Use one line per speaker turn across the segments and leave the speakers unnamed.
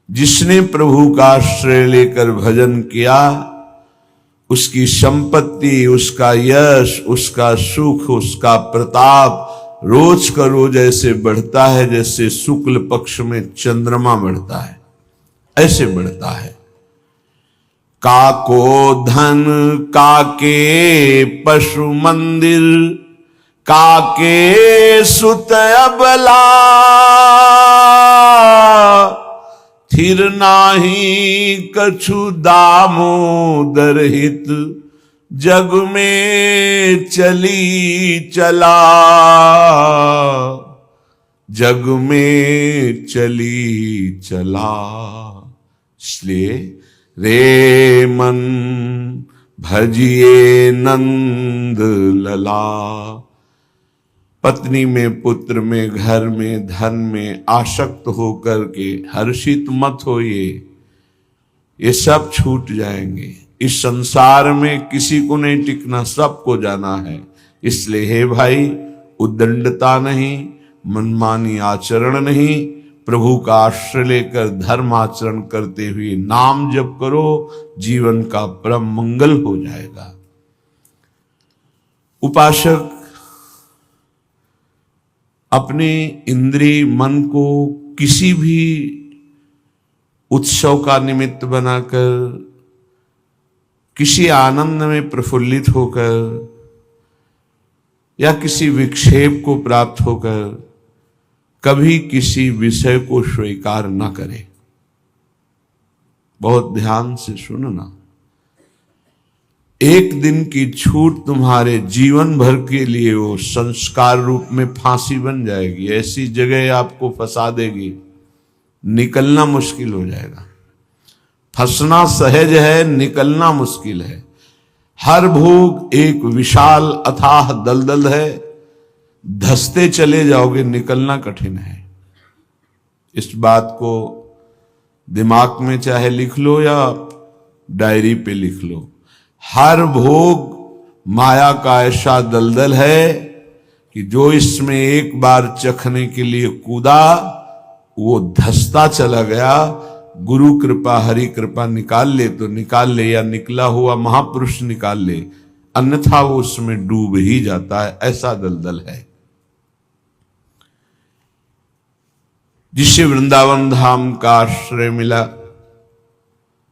जिसने प्रभु का आश्रय लेकर भजन किया, उसकी संपत्ति, उसका यश, उसका सुख, उसका प्रताप रोज का रोज ऐसे बढ़ता है जैसे शुक्ल पक्ष में चंद्रमा बढ़ता है, ऐसे बढ़ता है। काको धन काके पशु मंदिर, काके सुत अबला, थिर नाही कछु दामोदर हित, जग में चली चला, जग में चली चला। इसलिए रे मन भजिए नंद लला। पत्नी में, पुत्र में, घर में, धन में आसक्त होकर के हर्षित मत होइए, ये सब छूट जाएंगे। इस संसार में किसी को नहीं टिकना, सबको जाना है। इसलिए हे भाई, उद्दंडता नहीं, मनमानी आचरण नहीं, प्रभु का आश्रय लेकर धर्म आचरण करते हुए नाम जप करो, जीवन का परम मंगल हो जाएगा। उपासक अपने इंद्रिय मन को किसी भी उत्सव का निमित्त बनाकर, किसी आनंद में प्रफुल्लित होकर या किसी विक्षेप को प्राप्त होकर कभी किसी विषय को स्वीकार न करे। बहुत ध्यान से सुनना, एक दिन की छूट तुम्हारे जीवन भर के लिए वो संस्कार रूप में फांसी बन जाएगी। ऐसी जगह आपको फंसा देगी, निकलना मुश्किल हो जाएगा। फंसना सहज है, निकलना मुश्किल है। हर भोग एक विशाल अथाह दलदल है, धंसते चले जाओगे, निकलना कठिन है। इस बात को दिमाग में चाहे लिख लो या डायरी पे लिख लो। हर भोग माया का ऐसा दलदल है कि जो इसमें एक बार चखने के लिए कूदा, वो धंसता चला गया। गुरु कृपा, हरि कृपा निकाल ले तो निकाल ले, या निकला हुआ महापुरुष निकाल ले, अन्यथा वो उसमें डूब ही जाता है। ऐसा दलदल है। जिसे वृंदावन धाम का आश्रय मिला,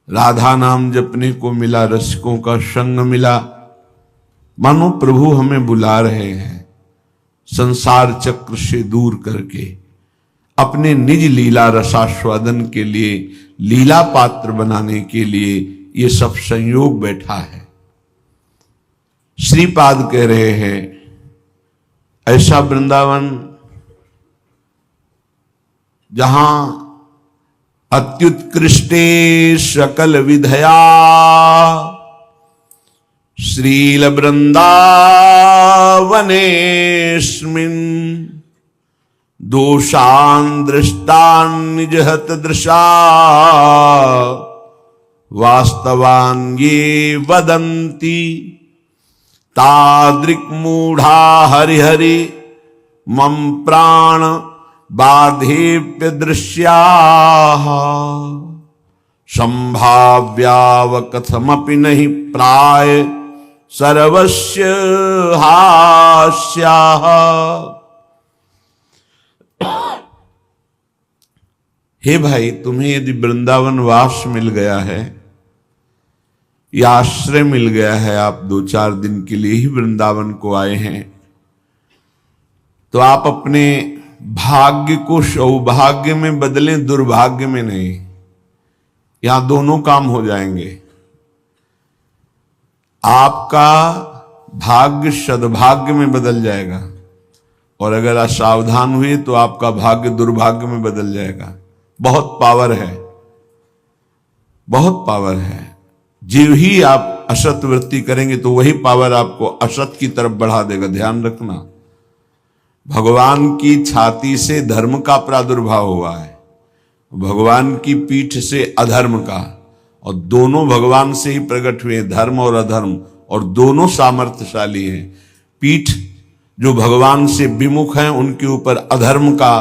राधा नाम जपने को मिला, रसिकों का संग मिला, मानो प्रभु हमें बुला रहे हैं संसार चक्र से दूर करके अपने निज लीला रसास्वादन के लिए, लीला पात्र बनाने के लिए ये सब संयोग बैठा है। श्रीपाद कह रहे हैं, ऐसा वृंदावन जहां अत्युत्कृष्टे सकल विधया, श्रील वृंदावनेस्मिन् दोषान् दृष्टान् निजहत दृशा, वास्तवान् ये वदन्ति तादृक् मूढ़ा हरिहरि मम प्राण बाधेप्य दृश्याः, संभाव्याव कथमपि नहीं प्राय सर्वस्य हास्याः। हे भाई, तुम्हें यदि वृंदावन वास मिल गया है या आश्रय मिल गया है, आप 2-4 दिन के लिए ही वृंदावन को आए हैं, तो आप अपने भाग्य को सौभाग्य में बदलें, दुर्भाग्य में नहीं। यहां दोनों काम हो जाएंगे। आपका भाग्य सद्भाग्य में बदल जाएगा, और अगर आप सावधान हुए तो आपका भाग्य दुर्भाग्य में बदल जाएगा। बहुत पावर है, बहुत पावर है। जीव ही आप असत वृत्ति करेंगे तो वही पावर आपको असत की तरफ बढ़ा देगा। ध्यान रखना, भगवान की छाती से धर्म का प्रादुर्भाव हुआ है, भगवान की पीठ से अधर्म का, और दोनों भगवान से ही प्रकट हुए, धर्म और अधर्म, और दोनों सामर्थ्यशाली हैं। पीठ जो भगवान से विमुख हैं उनके ऊपर अधर्म का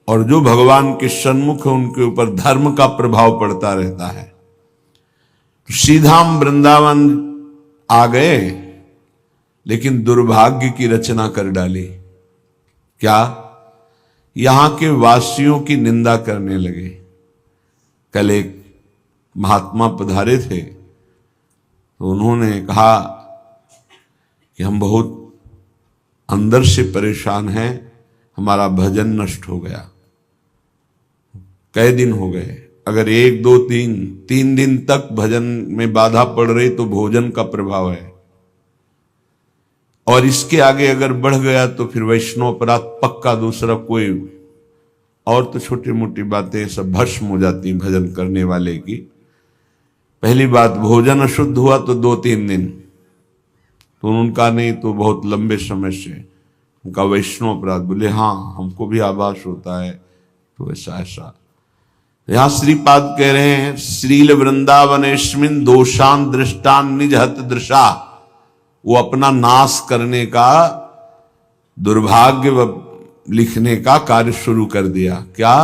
और जो भगवान के सन्मुख है उनके ऊपर धर्म का प्रभाव पड़ता रहता है। तो सीधा हम वृंदावन आ गए, लेकिन दुर्भाग्य की रचना कर डाली। क्या? यहां के वासियों की निंदा करने लगे। कल एक महात्मा पधारे थे, तो उन्होंने कहा कि हम बहुत अंदर से परेशान हैं, हमारा भजन नष्ट हो गया। कई दिन हो गए, अगर 1 2 3 दिन तक भजन में बाधा पड़ रही तो भोजन का प्रभाव है, और इसके आगे अगर बढ़ गया तो फिर वैष्णव अपराध पक्का। दूसरा कोई और तो छोटी मोटी बातें सब भस्म हो जाती भजन करने वाले की। पहली बात, भोजन अशुद्ध हुआ तो 2-3 दिन, तो उनका नहीं तो बहुत लंबे समय से उनका वैष्णव अपराध। बोले हाँ, हमको भी आभास होता है। तो ऐसा यहां श्रीपाद कह रहे हैं, श्रील वृंदावनेस्मिन दोषान दृष्टान निज हत दृशा। वो अपना नाश करने का, दुर्भाग्य लिखने का कार्य शुरू कर दिया। क्या?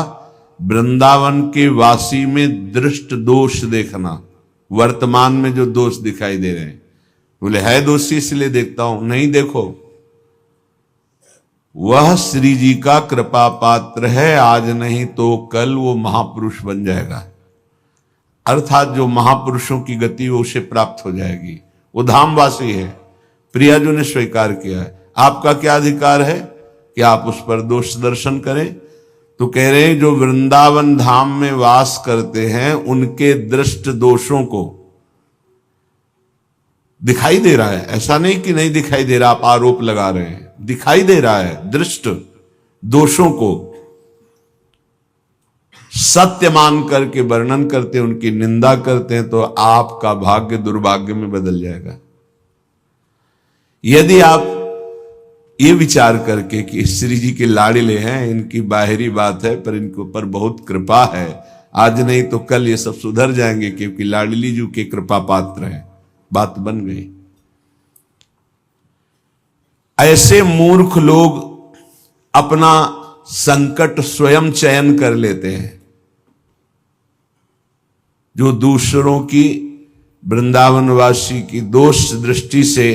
वृंदावन के वासी में दृष्ट दोष देखना, वर्तमान में जो दोष दिखाई दे रहे हैं। बोले है दोषी इसलिए देखता हूं। नहीं, देखो वह श्री जी का कृपा पात्र है, आज नहीं तो कल वो महापुरुष बन जाएगा। अर्थात जो महापुरुषों की गति वो उसे प्राप्त हो जाएगी। वो धामवासी है, प्रियाजू ने स्वीकार किया है। आपका क्या अधिकार है कि आप उस पर दोष दर्शन करें? तो कह रहे हैं जो वृंदावन धाम में वास करते हैं उनके दृष्ट दोषों को दिखाई दे रहा है। ऐसा नहीं कि नहीं दिखाई दे रहा, आप आरोप लगा रहे हैं, दिखाई दे रहा है। दृष्ट दोषों को सत्य मान करके वर्णन करते हैं, उनकी निंदा करते हैं, तो आपका भाग्य दुर्भाग्य में बदल जाएगा। यदि आप ये विचार करके कि श्री जी के लाड़िले हैं, इनकी बाहरी बात है पर इनके ऊपर बहुत कृपा है, आज नहीं तो कल ये सब सुधर जाएंगे क्योंकि लाडली जी के कृपा पात्र हैं, बात बन गई। ऐसे मूर्ख लोग अपना संकट स्वयं चयन कर लेते हैं। जो दूसरों की, वृंदावनवासी की दोष दृष्टि से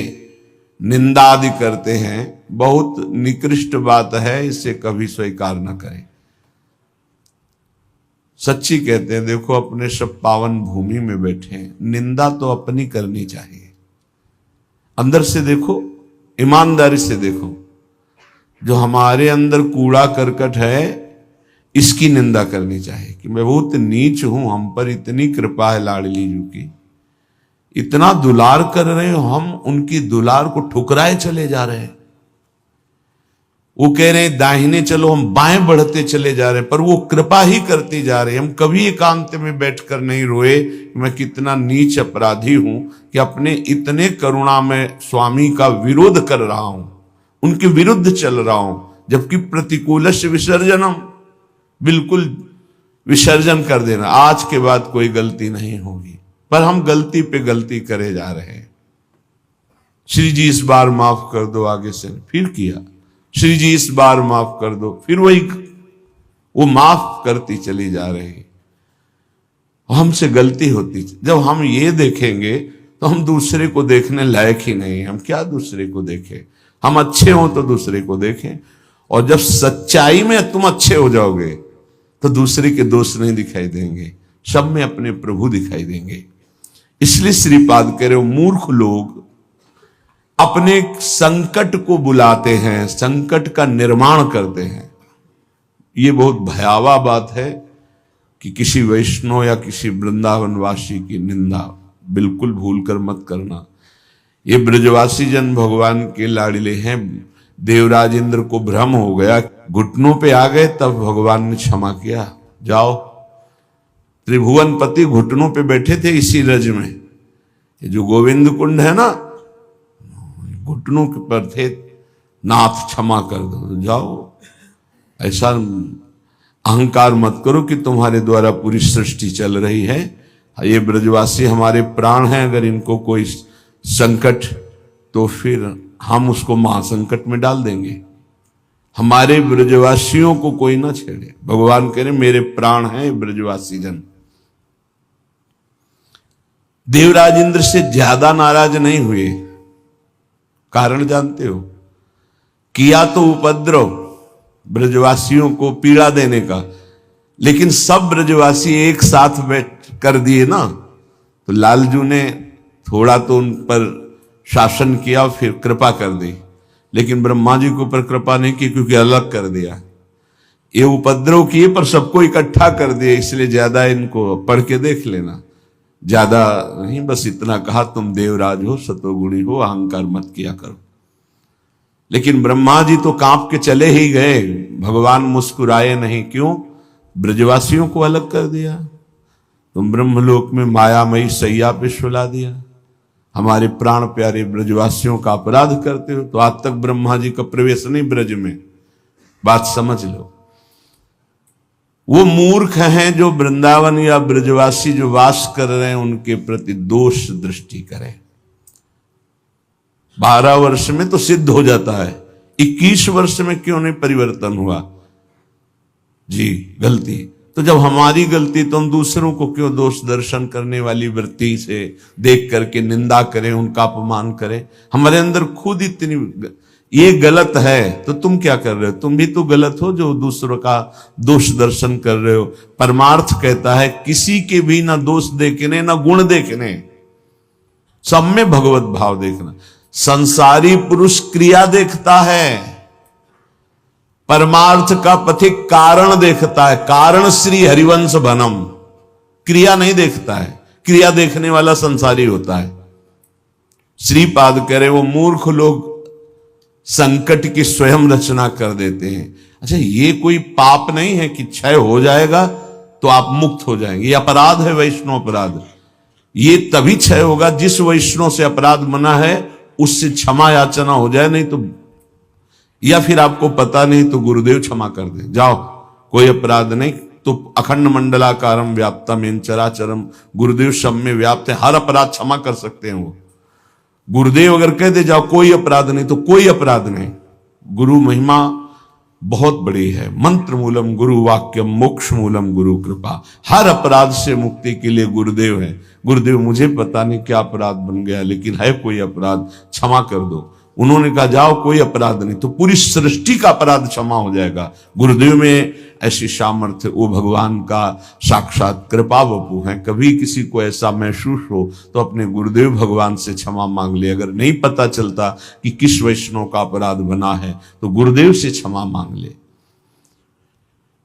निंदा आदि करते हैं, बहुत निकृष्ट बात है, इसे कभी स्वीकार न करें। सच्ची कहते हैं, देखो अपने सब पावन भूमि में बैठे हैं, निंदा तो अपनी करनी चाहिए। अंदर से देखो, ईमानदारी से देखो, जो हमारे अंदर कूड़ा करकट है इसकी निंदा करनी चाहिए कि मैं बहुत नीच हूं, हम पर इतनी कृपा है लाडली जी की, इतना दुलार कर रहे हो, हम उनकी दुलार को ठुकराए चले जा रहे हैं। वो कह रहे हैं दाहिने चलो, हम बाएं बढ़ते चले जा रहे हैं, पर वो कृपा ही करती जा रहे हैं। हम कभी एकांत में बैठकर नहीं रोए मैं कितना नीच अपराधी हूं कि अपने इतने करुणा में स्वामी का विरोध कर रहा हूं, उनके विरुद्ध चल रहा हूं, जबकि प्रतिकूल से विसर्जनम, बिल्कुल विसर्जन कर देना, आज के बाद कोई गलती नहीं होगी। पर हम गलती पे गलती करे जा रहे हैं। श्री जी इस बार माफ कर दो, आगे से फिर किया, श्री जी इस बार माफ कर दो, फिर वही वो माफ करती चली जा रही। हमसे गलती होती। जब हम ये देखेंगे तो हम दूसरे को देखने लायक ही नहीं। हम क्या दूसरे को देखें? हम अच्छे हों तो दूसरे को देखें, और जब सच्चाई में तुम अच्छे हो जाओगे तो दूसरे के दोष नहीं दिखाई देंगे, सब में अपने प्रभु दिखाई देंगे। इसलिए श्रीपाद कह रहे हो, मूर्ख लोग अपने संकट को बुलाते हैं, संकट का निर्माण करते हैं। ये बहुत भयावह बात है कि किसी वैष्णव या किसी वृंदावनवासी की निंदा बिल्कुल भूल कर मत करना। ये ब्रजवासी जन भगवान के लाड़िले हैं। देवराज इंद्र को भ्रम हो गया, घुटनों पे आ गए, तब भगवान ने क्षमा किया। जाओ, त्रिभुवनपति घुटनों पे बैठे थे इसी रज में। ये जो गोविंद कुंड है ना, घुटनों के पर थे, नाथ क्षमा कर दो, जाओ। ऐसा अहंकार मत करो कि तुम्हारे द्वारा पूरी सृष्टि चल रही है। ये ब्रजवासी हमारे प्राण हैं, अगर इनको कोई संकट तो फिर हम उसको महासंकट में डाल देंगे। हमारे ब्रजवासियों को कोई ना छेड़े। भगवान कह रहे मेरे प्राण हैं ब्रजवासी जन। देवराज इंद्र से ज्यादा नाराज नहीं हुए। कारण जानते हो? किया तो उपद्रव, ब्रजवासियों को पीड़ा देने का, लेकिन सब ब्रजवासी एक साथ बैठ कर दिए ना, तो लालजू ने थोड़ा तो उन पर शासन किया, फिर कृपा कर दी, लेकिन ब्रह्मा जी के ऊपर कृपा नहीं की, क्योंकि अलग कर दिया। ये उपद्रव किए पर सबको इकट्ठा कर दिया, इसलिए ज्यादा इनको पढ़ के देख लेना, ज्यादा नहीं, बस इतना कहा तुम देवराज हो, सतोगुणी हो, अहंकार मत किया करो। लेकिन ब्रह्मा जी तो कांप के चले ही गए, भगवान मुस्कुराए नहीं। क्यों? ब्रजवासियों को अलग कर दिया। तुम ब्रह्मलोक में मायामयी सैया पे सुला दिया, हमारे प्राण प्यारे ब्रजवासियों का अपराध करते हो। तो आज तक ब्रह्मा जी का प्रवेश नहीं ब्रज में, बात समझ लो। वो मूर्ख हैं जो वृंदावन या ब्रजवासी जो वास कर रहे हैं उनके प्रति दोष दृष्टि करें। 12 वर्ष में तो सिद्ध हो जाता है, 21 वर्ष में क्यों नहीं परिवर्तन हुआ जी? गलती तो जब हमारी गलती, तो हम दूसरों को क्यों दोष दर्शन करने वाली वृत्ति से देख करके निंदा करें, उनका अपमान करें? हमारे अंदर खुद इतनी ये गलत है, तो तुम क्या कर रहे हो? तुम भी तो गलत हो जो दूसरों का दोष दर्शन कर रहे हो। परमार्थ कहता है किसी के भी ना दोष देखने ना गुण देखने, सब में भगवत भाव देखना। संसारी पुरुष क्रिया देखता है, परमार्थ का पथिक कारण देखता है। कारण श्री हरिवंश बनम, क्रिया नहीं देखता है। क्रिया देखने वाला संसारी होता है। श्रीपाद कह रहे वो मूर्ख लोग संकट की स्वयं रचना कर देते हैं। अच्छा, ये कोई पाप नहीं है कि क्षय हो जाएगा तो आप मुक्त हो जाएंगे। ये अपराध है, वैष्णव अपराध। ये तभी क्षय होगा जिस वैष्णव से अपराध मना है उससे क्षमा याचना हो जाए, नहीं तो, या फिर आपको पता नहीं तो गुरुदेव क्षमा कर दे, जाओ कोई अपराध नहीं। तो अखंड मंडलाकारम व्याप्तम चराचरम, गुरुदेव सब में व्याप्त है, हर अपराध क्षमा कर सकते हैं वो। गुरुदेव अगर कह दे जाओ कोई अपराध नहीं, तो कोई अपराध नहीं। गुरु महिमा बहुत बड़ी है। मंत्र मूलम गुरु वाक्यम, मोक्ष मूलम गुरु कृपा। हर अपराध से मुक्ति के लिए गुरुदेव है। गुरुदेव मुझे पता नहीं क्या अपराध बन गया, लेकिन है कोई अपराध, क्षमा कर दो। उन्होंने कहा जाओ कोई अपराध नहीं, तो पूरी सृष्टि का अपराध क्षमा हो जाएगा। गुरुदेव में ऐसी सामर्थ्य, वो भगवान का साक्षात कृपा वपु है। कभी किसी को ऐसा महसूस हो तो अपने गुरुदेव भगवान से क्षमा मांग ले। अगर नहीं पता चलता कि किस वैष्णव का अपराध बना है तो गुरुदेव से क्षमा मांग ले।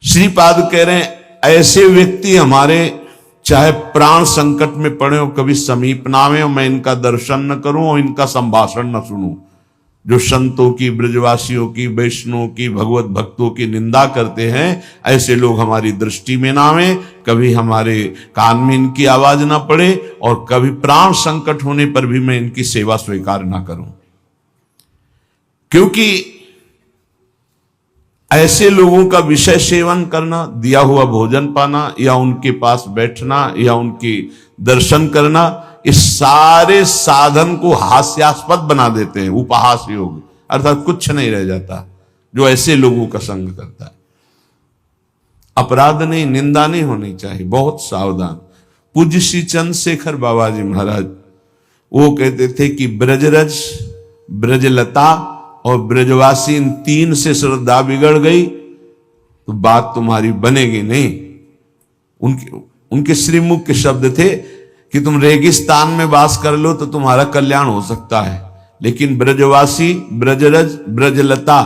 श्रीपाद कह रहे हैं ऐसे व्यक्ति हमारे चाहे प्राण संकट में पड़े हो, कभी समीप ना आवे, मैं इनका दर्शन न करूं और इनका संभाषण न सुनूं। जो संतों की, ब्रजवासियों की, वैष्णवों की, भगवत भक्तों की निंदा करते हैं, ऐसे लोग हमारी दृष्टि में ना आवे, कभी हमारे कान में इनकी आवाज ना पड़े, और कभी प्राण संकट होने पर भी मैं इनकी सेवा स्वीकार ना करूं। क्योंकि ऐसे लोगों का विषय सेवन करना, दिया हुआ भोजन पाना, या उनके पास बैठना, या उनकी दर्शन करना, इस सारे साधन को हास्यास्पद बना देते हैं। उपहास योग, अर्थात कुछ नहीं रह जाता जो ऐसे लोगों का संग करता है। अपराध नहीं, निंदा नहीं होनी चाहिए, बहुत सावधान। पूज्य श्री चंद्रशेखर बाबा जी महाराज वो कहते थे कि ब्रजरज, ब्रजलता और ब्रजवासी, इन तीन से श्रद्धा बिगड़ गई तो बात तुम्हारी बनेगी नहीं। उनके श्रीमुख के शब्द थे कि तुम रेगिस्तान में वास कर लो तो तुम्हारा कल्याण हो सकता है, लेकिन ब्रजवासी, ब्रजरज, ब्रजलता,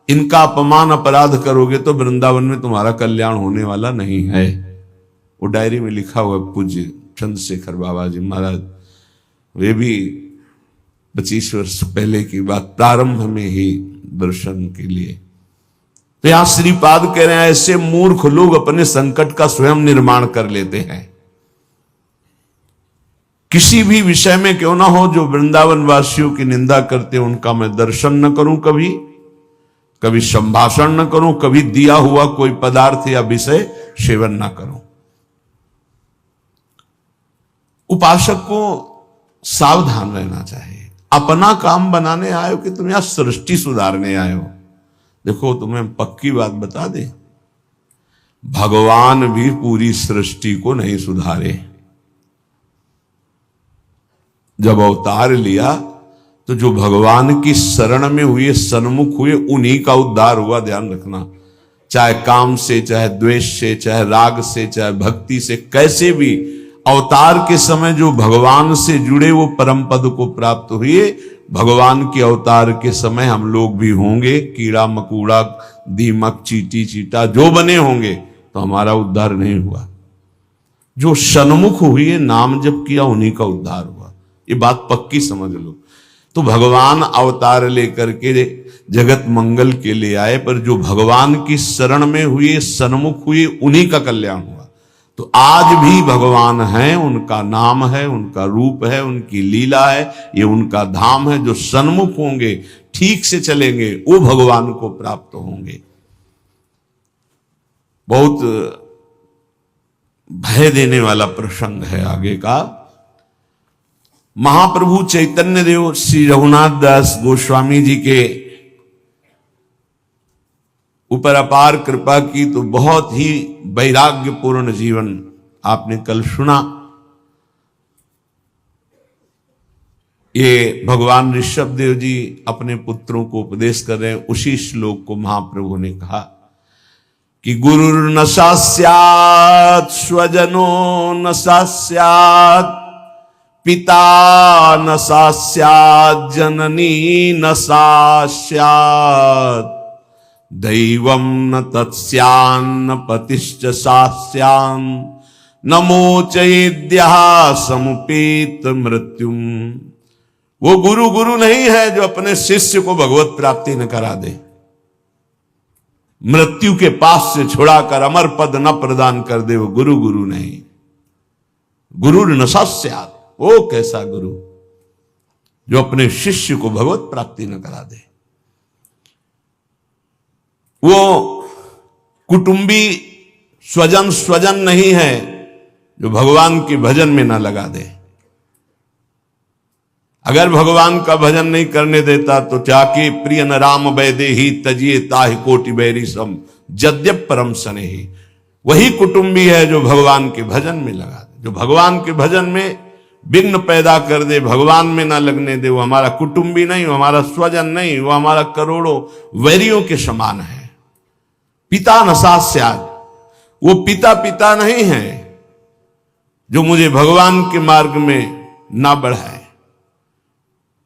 इनका अपमान अपराध करोगे तो वृंदावन में तुम्हारा कल्याण होने वाला नहीं है। वो डायरी में लिखा हुआ पूज्य चंद्रशेखर बाबा जी महाराज, वे भी 25 वर्ष पहले की बात, प्रारंभ में ही दर्शन के लिए। तो यहां श्रीपाद कह रहे हैं ऐसे मूर्ख लोग अपने संकट का स्वयं निर्माण कर लेते हैं। किसी भी विषय में क्यों ना हो, जो वृंदावन वासियों की निंदा करते हैं उनका मैं दर्शन न करूं, कभी संभाषण न करूं, कभी दिया हुआ कोई पदार्थ या विषय सेवन न करूं। उपासक को सावधान रहना चाहिए। अपना काम बनाने आए हो कि तुम यहां सृष्टि सुधारने आए हो? देखो तुम्हें पक्की बात बता दे, भगवान भी पूरी सृष्टि को नहीं सुधारे। जब अवतार लिया तो जो भगवान की शरण में हुए, सन्मुख हुए, उन्हीं का उद्धार हुआ। ध्यान रखना, चाहे काम से, चाहे द्वेष से, चाहे राग से, चाहे भक्ति से, कैसे भी अवतार के समय जो भगवान से जुड़े वो परम पद को प्राप्त हुए। भगवान के अवतार के समय हम लोग भी होंगे, कीड़ा मकोड़ा, दीमक, चींटी चीटा जो बने होंगे, तो हमारा उद्धार नहीं हुआ। जो सन्मुख हुए, नाम जप किया, उन्हीं का उद्धार हुआ। ये बात पक्की समझ लो। तो भगवान अवतार लेकर के जगत मंगल के लिए आए, पर जो भगवान की शरण में हुए, सन्मुख हुए, उन्हीं का कल्याण हुआ। तो आज भी भगवान हैं, उनका नाम है, उनका रूप है, उनकी लीला है, ये उनका धाम है। जो सन्मुख होंगे, ठीक से चलेंगे, वो भगवान को प्राप्त होंगे। बहुत भय देने वाला प्रसंग है आगे का। महाप्रभु चैतन्य देव श्री रघुनाथ दास गोस्वामी जी के ऊपर अपार कृपा की, तो बहुत ही वैराग्यपूर्ण जीवन आपने कल सुना। ये भगवान ऋषभ देव जी अपने पुत्रों को उपदेश कर रहे हैं। उसी श्लोक को महाप्रभु ने कहा कि गुरुर्न स्यात् स्वजनो न स्यात्, पिता न स्यात्, जननी न स्यात्, दैवं न तत्स्यान्न पतिश्च सास्यान्, न मोचयेद्यः समुपेत मृत्युम। वो गुरु गुरु नहीं है जो अपने शिष्य को भगवत प्राप्ति न करा दे, मृत्यु के पास से छुड़ाकर अमर पद न प्रदान कर दे। वो गुरु गुरु नहीं। गुरु न स्यात्, वो कैसा गुरु जो अपने शिष्य को भगवत प्राप्ति न करा दे। वो कुटुंबी स्वजन स्वजन नहीं है जो भगवान के भजन में ना लगा दे। अगर भगवान का भजन नहीं करने देता तो जाके प्रिय न राम वैदेही तजिए ताहि कोटि बैरी सम जद्यप परम स्नेही। वही कुटुंबी है जो भगवान के भजन में लगा दे। जो भगवान के भजन में विघ्न पैदा कर दे, भगवान में ना लगने दे, वो हमारा कुटुंबी नहीं, वो हमारा स्वजन नहीं, वो हमारा करोड़ों वैरियों के समान है। पिता न स्यात्, वो पिता पिता नहीं है जो मुझे भगवान के मार्ग में ना बढ़ाए,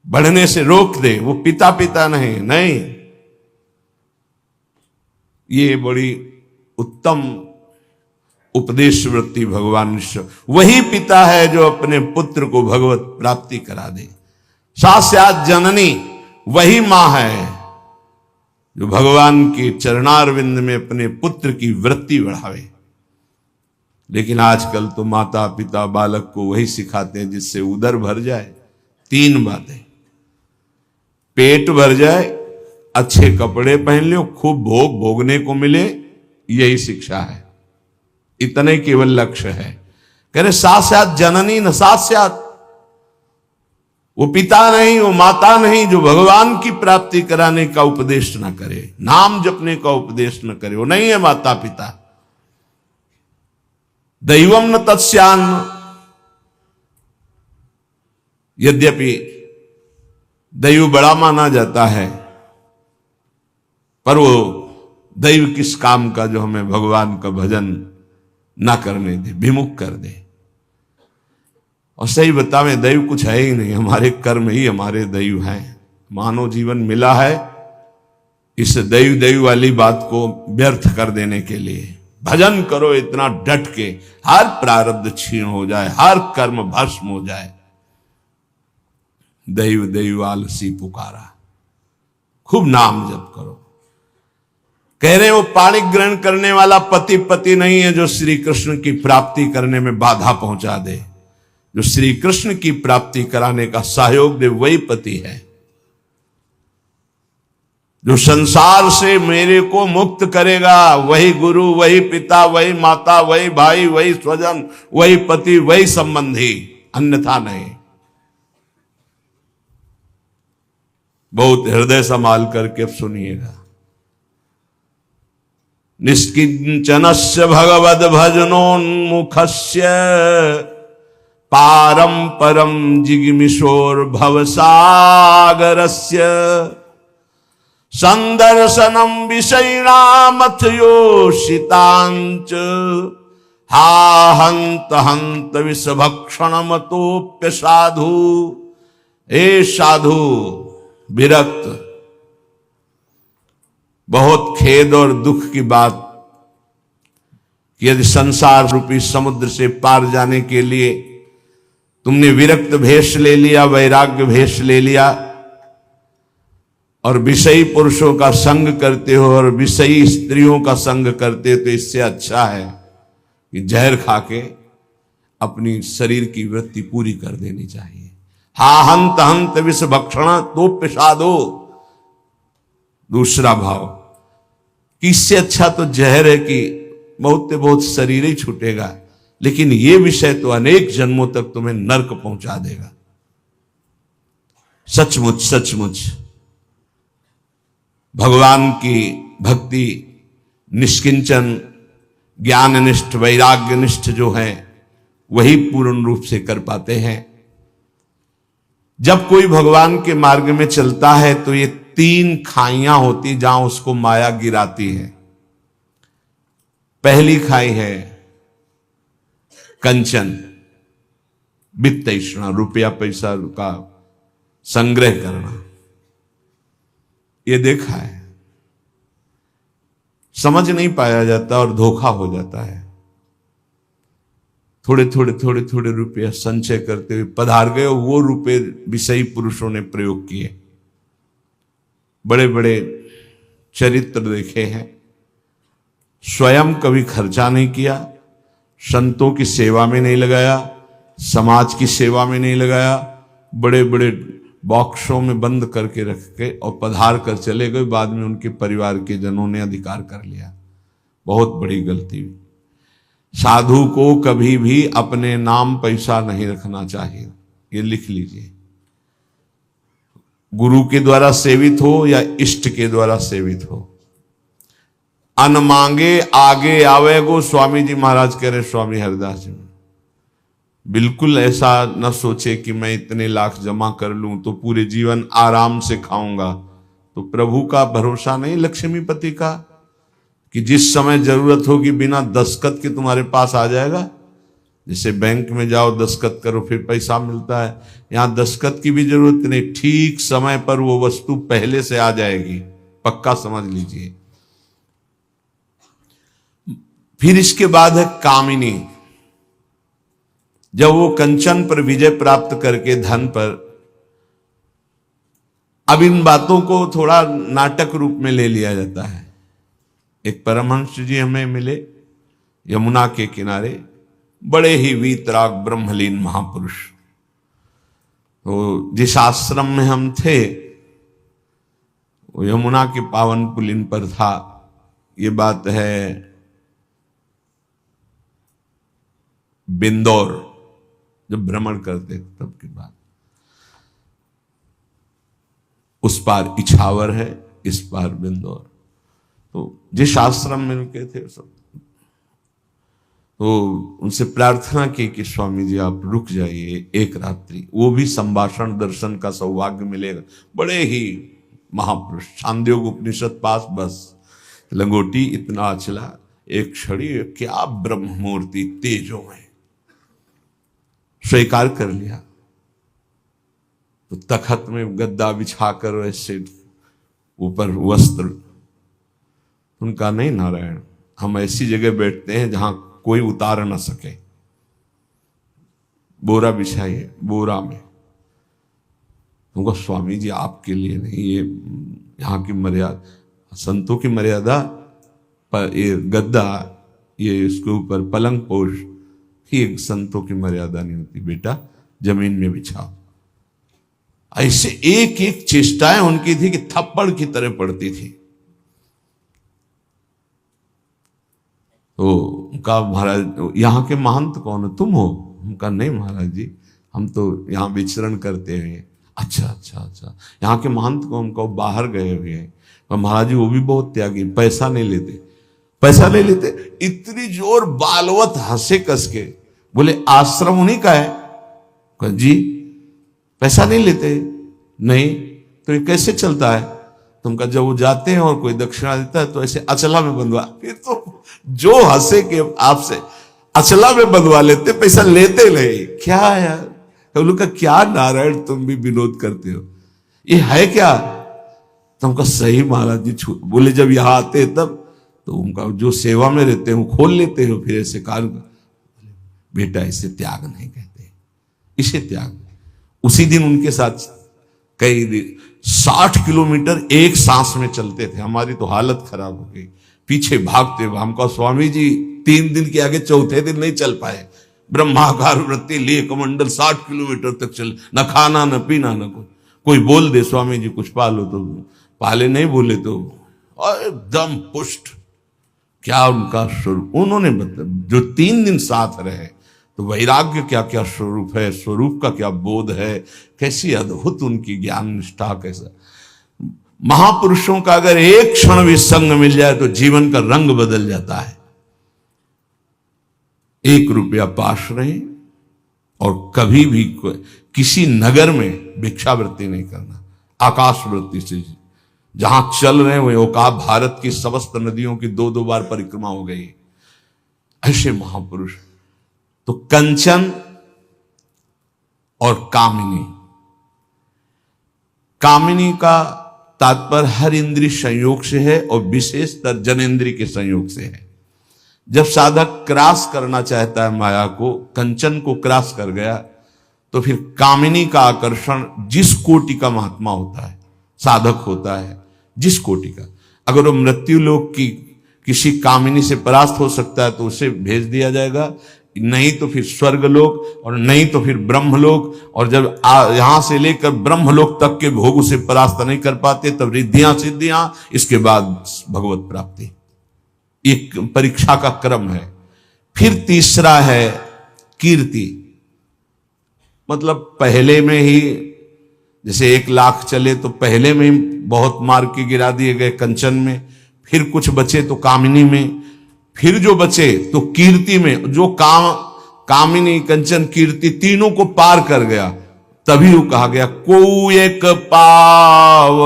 बढ़ने से रोक दे। वो पिता पिता नहीं। ये बड़ी उत्तम उपदेश वृत्ति भगवान ईश्वर। वही पिता है जो अपने पुत्र को भगवत प्राप्ति करा दे। स्यात् जननी, वही मां है जो भगवान के चरणारविंद में अपने पुत्र की वृत्ति बढ़ावे। लेकिन आजकल तो माता पिता बालक को वही सिखाते हैं जिससे उदर भर जाए। 3 बातें, पेट भर जाए, अच्छे कपड़े पहन लो, खूब भोग भोगने को मिले, यही शिक्षा है। इतने केवल लक्ष्य है। कह रहे स्यात् जननी न स्यात्, वो पिता नहीं, वो माता नहीं जो भगवान की प्राप्ति कराने का उपदेश न करे, नाम जपने का उपदेश न करे, वो नहीं है माता पिता। दैवम न तत्स्यान्न, यद्यपि दैव बड़ा माना जाता है, पर वो दैव किस काम का जो हमें भगवान का भजन ना करने दे, विमुख कर दे। और सही बतावें, दैव कुछ है ही नहीं, हमारे कर्म ही हमारे दैव हैं। मानव जीवन मिला है इस दैव दैव वाली बात को व्यर्थ कर देने के लिए। भजन करो इतना डट के, हर प्रारब्ध क्षीण हो जाए, हर कर्म भस्म हो जाए। दैव दैव आलसी पुकारा, खूब नाम जप करो। कह रहे वो पाणी ग्रहण करने वाला पति पति नहीं है जो श्री कृष्ण की प्राप्ति करने में बाधा पहुंचा दे। जो श्री कृष्ण की प्राप्ति कराने का सहयोग दे वही पति है। जो संसार से मेरे को मुक्त करेगा वही गुरु, वही पिता, वही माता, वही भाई, वही स्वजन, वही पति, वही संबंधी, अन्यथा नहीं। बहुत हृदय संभाल करके अब सुनिएगा। निष्किंचनस्य भगवद भजनोन्मुखस्य पारं परम जिगमिशोर भवसागरस्य संदर्शनम विषयिणामथ योषितांच हा हंत हंत विषभक्षण मतोप्य साधु। ए साधु विरक्त, बहुत खेद और दुख की बात कि यदि संसार रूपी समुद्र से पार जाने के लिए तुमने विरक्त भेष ले लिया, वैराग्य भेष ले लिया और विषयी पुरुषों का संग करते हो और विषयी स्त्रियों का संग करते हो, तो इससे अच्छा है कि जहर खा के अपनी शरीर की वृत्ति पूरी कर देनी चाहिए। हा हंत हंत विष भक्षण तो पिशादो। दूसरा भाव कि इससे अच्छा तो जहर है कि बहुत से बहुत शरीर ही छूटेगा, लेकिन ये विषय तो अनेक जन्मों तक तुम्हें नरक पहुंचा देगा। सचमुच सचमुच भगवान की भक्ति निष्किंचन ज्ञाननिष्ठ वैराग्यनिष्ठ जो है वही पूर्ण रूप से कर पाते हैं। जब कोई भगवान के मार्ग में चलता है तो ये 3 खाइयां होती जहां उसको माया गिराती है। पहली खाई है कंचन, वित्त तृष्णा, रुपया पैसा का संग्रह करना। ये देखा है, समझ नहीं पाया जाता और धोखा हो जाता है। थोड़े थोड़े रुपया संचय करते हुए पधार गए, वो रुपए विषयी पुरुषों ने प्रयोग किए। बड़े बड़े चरित्र देखे हैं, स्वयं कभी खर्चा नहीं किया, संतों की सेवा में नहीं लगाया, समाज की सेवा में नहीं लगाया, बड़े बड़े बॉक्सों में बंद करके रख के और पधार कर चले गए। बाद में उनके परिवार के जनों ने अधिकार कर लिया। बहुत बड़ी गलती हुई। साधु को कभी भी अपने नाम पैसा नहीं रखना चाहिए, ये लिख लीजिए। गुरु के द्वारा सेवित हो या इष्ट के द्वारा सेवित हो, अन मांगे आगे आवे गो। स्वामी जी महाराज कह रहे, स्वामी हरिदास जी, बिल्कुल ऐसा न सोचे कि मैं इतने लाख जमा कर लूं तो पूरे जीवन आराम से खाऊंगा। तो प्रभु का भरोसा नहीं, लक्ष्मीपति का, कि जिस समय जरूरत होगी बिना दस्तखत के तुम्हारे पास आ जाएगा। जैसे बैंक में जाओ दस्तखत करो फिर पैसा मिलता है, यहां दस्तखत की भी जरूरत नहीं, ठीक समय पर वो वस्तु पहले से आ जाएगी, पक्का समझ लीजिए। फिर इसके बाद है कामिनी। जब वो कंचन पर विजय प्राप्त करके धन पर, अब इन बातों को थोड़ा नाटक रूप में ले लिया जाता है। एक परमहंस जी हमें मिले यमुना के किनारे, बड़े ही वीतराग ब्रह्मलीन महापुरुष। तो जिस आश्रम में हम थे वो यमुना के पावन पुलिन पर था। ये बात है बिंदौर, जब भ्रमण करते तब की बात। उस पार इछावर है, इस पार बिंदौर। तो जिस आश्रम में रुके थे सब, तो उनसे प्रार्थना की कि स्वामी जी आप रुक जाइए एक रात्रि, वो भी संभाषण दर्शन का सौभाग्य मिलेगा। बड़े ही महापुरुष, छांदोग्य उपनिषद पास, बस लंगोटी इतना अचला, एक छड़ी, क्या ब्रह्म मूर्ति तेजो में। स्वीकार कर लिया। तो तखत में गद्दा बिछाकर वैसे ऊपर वस्त्र, उनका नहीं नारायण, हम ऐसी जगह बैठते हैं जहां कोई उतार ना सके। बोरा बिछाइए, बोरा में। उनको स्वामी जी आपके लिए नहीं, ये यहाँ की मर्यादा, संतों की मर्यादा पर ये गद्दा, ये इसके ऊपर पलंग पोष, ये संतों की मर्यादा नहीं होती बेटा, जमीन में बिछाओ। ऐसे एक एक चेष्टाएं उनकी थी कि थप्पड़ की तरह पड़ती थी। तो उनका, महाराज यहाँ के महंत कौन है, तुम हो? उनका नहीं महाराज जी, हम तो यहाँ विचरण करते हुए। अच्छा, यहाँ के महंत कौन? उनका बाहर गए हुए हैं। पर महाराज जी वो भी बहुत त्यागी, पैसा नहीं लेते। पैसा ले लेते। इतनी जोर बालवत हंसे कस के, बोले आश्रम उन्हीं का है? कहा, जी पैसा नहीं लेते? नहीं। तो ये कैसे चलता है? तुमका जब वो जाते हैं और कोई दक्षिणा देता है तो ऐसे अचला में बंधवा, फिर तो जो हंसे कि आपसे अचला में बंधवा लेते, पैसा लेते नहीं। क्या यार, तो का क्या नारायण तुम भी विनोद करते हो, ये है क्या? तुमका सही महाराज जी छूट। बोले जब यहां आते तब तो उनका जो सेवा में रहते हैं वो खोल लेते हो, फिर ऐसे कार्य। बेटा इसे त्याग नहीं कहते, इसे त्याग। उसी दिन उनके साथ कई 60 किलोमीटर एक सांस में चलते थे। हमारी तो हालत खराब हो गई, पीछे भागते हुए। हमका स्वामी जी 3 दिन के आगे चौथे दिन नहीं चल पाए। ब्रह्माकार वृत्ति लिए कमंडल 60 किलोमीटर तक चल, न खाना न पीना न कोई बोल दे स्वामी जी कुछ पालो तो पाले, नहीं बोले तो एकदम पुष्ट। क्या उनका स्वरूप उन्होंने बता, जो 3 दिन साथ रहे तो वैराग्य क्या क्या स्वरूप है, स्वरूप का क्या बोध है, कैसी अद्भुत उनकी ज्ञान निष्ठा। कैसा महापुरुषों का अगर एक क्षण भी संग मिल जाए तो जीवन का रंग बदल जाता है। 1 रुपया पास रहे और कभी भी किसी नगर में भिक्षावृत्ति नहीं करना, आकाश वृत्ति से जहां चल रहे हैं वो का भारत की समस्त नदियों की 2-2 बार परिक्रमा हो गई। ऐसे महापुरुष। तो कंचन और कामिनी, कामिनी का तात्पर्य हर इंद्रिय संयोग से है और विशेषतर जनेन्द्रिय के संयोग से है। जब साधक क्रॉस करना चाहता है माया को, कंचन को क्रॉस कर गया तो फिर कामिनी का आकर्षण, जिस कोटि का महात्मा होता है, साधक होता है, जिस कोटि का, अगर वो मृत्यु लोक की किसी कामिनी से परास्त हो सकता है तो उसे भेज दिया जाएगा, नहीं तो फिर स्वर्गलोक और नहीं तो फिर ब्रह्मलोक। और जब यहां से लेकर ब्रह्मलोक तक के भोग उसे परास्त नहीं कर पाते तब रिद्धियां सिद्धियां, इसके बाद भगवत प्राप्ति। एक परीक्षा का क्रम है। फिर तीसरा है कीर्ति, मतलब पहले में ही जैसे 1 लाख चले तो पहले में ही बहुत मार के गिरा दिए गए कंचन में, फिर कुछ बचे तो कामिनी में, फिर जो बचे तो कीर्ति में। जो कामिनी कंचन कीर्ति तीनों को पार कर गया, तभी वो कहा गया को एक पाव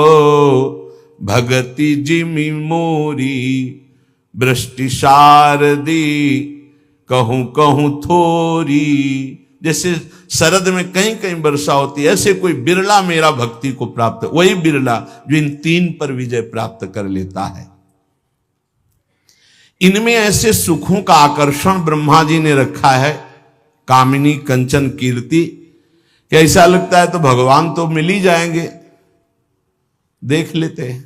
भगति जिमि मोरी वृष्टि शारदी कहूं कहूं थोरी। जैसे शरद में कहीं कहीं वर्षा होती है, ऐसे कोई बिरला मेरा भक्ति को प्राप्त, वही बिरला जो इन 3 पर विजय प्राप्त कर लेता है। इनमें ऐसे सुखों का आकर्षण ब्रह्मा जी ने रखा है, कामिनी कंचन कीर्ति, कि ऐसा लगता है तो भगवान तो मिल ही जाएंगे। देख लेते हैं,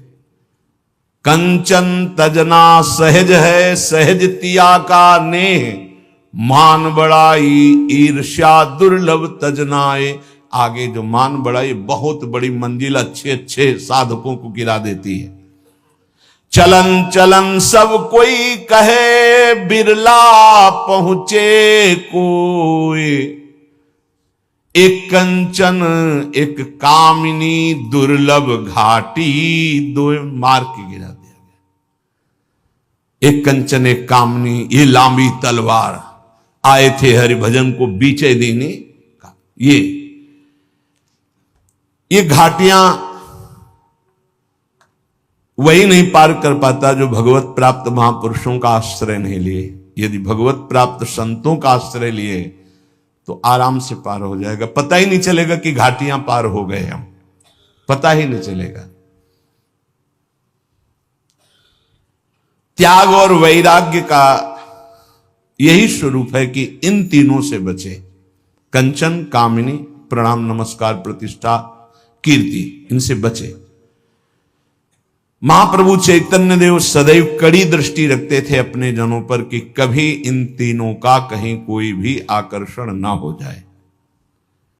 कंचन तजना सहज है, सहज तिया का नेह, मान बड़ाई ईर्ष्या दुर्लभ तजनाए। आगे जो मान बड़ाई बहुत बड़ी मंजिल अच्छे अच्छे साधकों को गिरा देती है। चलन चलन सब कोई कहे, बिरला पहुंचे कोई। एक कंचन एक कामिनी दुर्लभ घाटी, 2 मार के गिरा दिया गया। एक कंचन एक कामिनी, ये लांबी तलवार आए थे हरिभजन को बीचे देने का। ये घाटियां वही नहीं पार कर पाता जो भगवत प्राप्त महापुरुषों का आश्रय नहीं लिए। यदि भगवत प्राप्त संतों का आश्रय लिए तो आराम से पार हो जाएगा। पता ही नहीं चलेगा कि घाटियां पार हो गए हम, पता ही नहीं चलेगा। त्याग और वैराग्य का यही स्वरूप है कि इन तीनों से बचे। कंचन कामिनी प्रणाम नमस्कार प्रतिष्ठा कीर्ति, इनसे बचे। महाप्रभु चैतन्य देव सदैव कड़ी दृष्टि रखते थे अपने जनों पर कि कभी इन तीनों का कहीं कोई भी आकर्षण ना हो जाए।